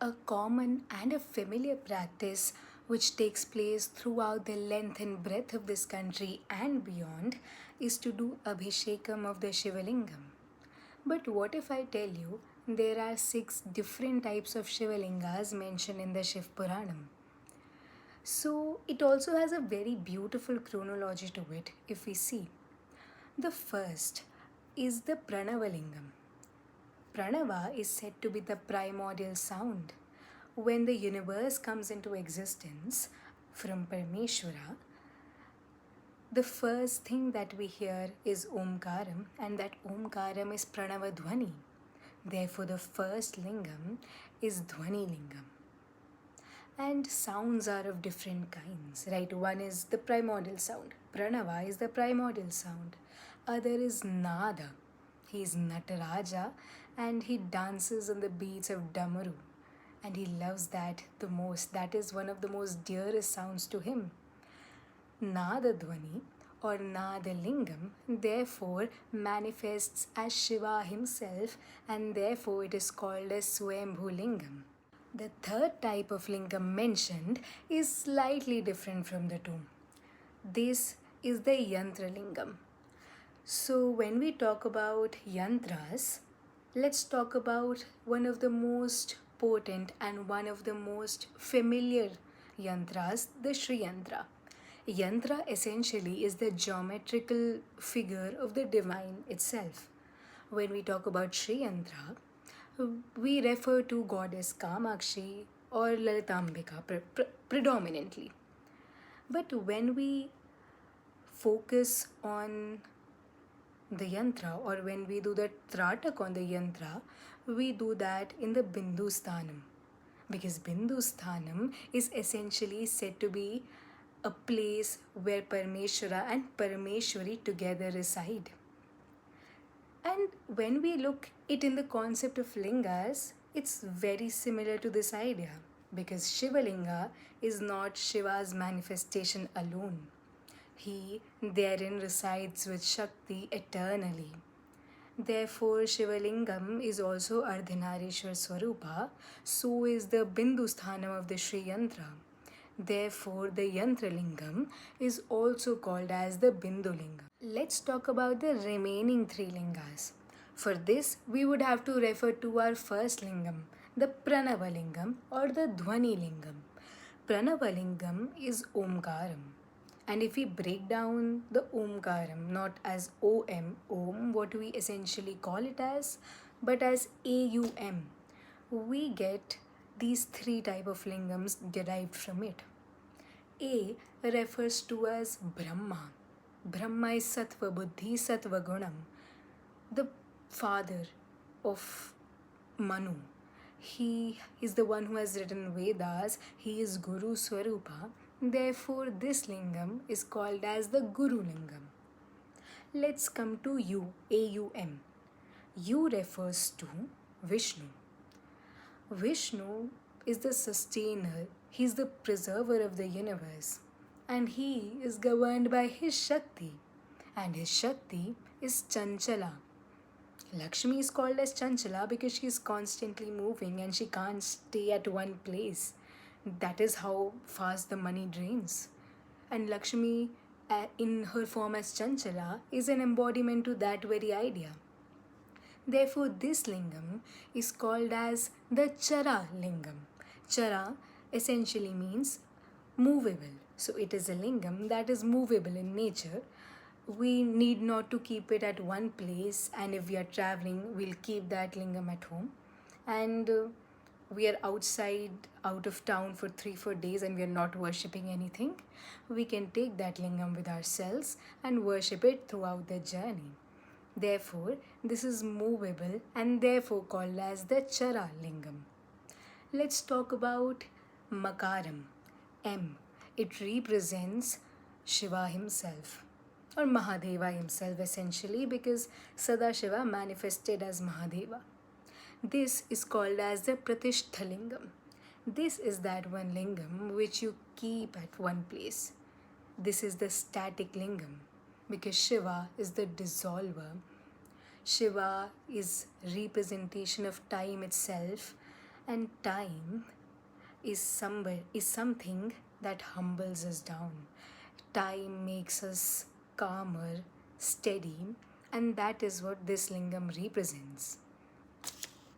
A common and a familiar practice which takes place throughout the length and breadth of this country and beyond is to do Abhishekam of the Shivalingam. But what if I tell you there are 6 different types of Shivalingas mentioned in the Shiv Puranam? So it also has a very beautiful chronology to it if we see. The first is the Pranavalingam. Pranava is said to be the primordial sound. When the universe comes into existence from Parmeshwara, the first thing that we hear is Omkaram, and that Omkaram is Pranava Dhwani. Therefore, the first lingam is Dhwani Lingam. And sounds are of different kinds, right? One is the primordial sound. Pranava is the primordial sound. Other is Nada. He is Nataraja and he dances on the beats of Damaru. And he loves that the most. That is one of the most dearest sounds to him. Nada Dhwani or Nada Lingam therefore manifests as Shiva himself, and therefore it is called as Swayambhu Lingam. The third type of lingam mentioned is slightly different from the two. This is the yantra lingam. So when we talk about yantras, let's talk about one of the most potent and one of the most familiar yantras, the Shri Yantra. Yantra essentially is the geometrical figure of the divine itself. When we talk about Shri Yantra, we refer to goddess Kamakshi or Lalitambika predominantly. But when we focus on the yantra or when we do the tratak on the yantra, we do that in the Bindu Sthanam. Because Bindu Sthanam is essentially said to be a place where Parmeshwara and Parameshwari together reside. And when we look it in the concept of lingas, it's very similar to this idea because Shivalinga is not Shiva's manifestation alone. He therein resides with Shakti eternally. Therefore, Shivalingam is also Ardhanarishwar Swarupa, so is the Bindu Sthanam of the Sri Yantra. Therefore, the Yantra Lingam is also called as the Bindu Lingam. Let's talk about the remaining 3 lingas. For this, we would have to refer to our first lingam, the Pranava Lingam or the Dhwani Lingam. Pranava Lingam is Omkaram. And if we break down the Omkaram not as Om, what we essentially call it as, but as Aum, we get these 3 type of lingams derived from it. A refers to as Brahma. Brahma is Sattva Buddhi, Sattva Gunam, the father of Manu. He is the one who has written Vedas. He is Guru Swarupa. Therefore, this lingam is called as the Guru Lingam. Let's come to U, Aum. U refers to Vishnu. Vishnu is the sustainer, he is the preserver of the universe, and he is governed by his Shakti, and his Shakti is Chanchala. Lakshmi is called as Chanchala because she is constantly moving and she can't stay at one place. That is how fast the money drains. And Lakshmi, in her form as Chanchala, is an embodiment to that very idea. Therefore, this lingam is called as the Chara Lingam. Chara essentially means movable. So, it is a lingam that is movable in nature. We need not to keep it at one place, and if we are traveling, we'll keep that lingam at home. And we are out of town for 3-4 days and we are not worshipping anything, we can take that lingam with ourselves and worship it throughout the journey. Therefore, this is movable and therefore called as the Chara Lingam. Let's talk about Makaram, M. It represents Shiva himself or Mahadeva himself essentially because Sadashiva manifested as Mahadeva. This is called as the Pratishtha Lingam. This is that one lingam which you keep at one place. This is the static lingam because Shiva is the dissolver. Shiva is representation of time itself, And time is something that humbles us down. Time makes us calmer, steady, and that is what this lingam represents.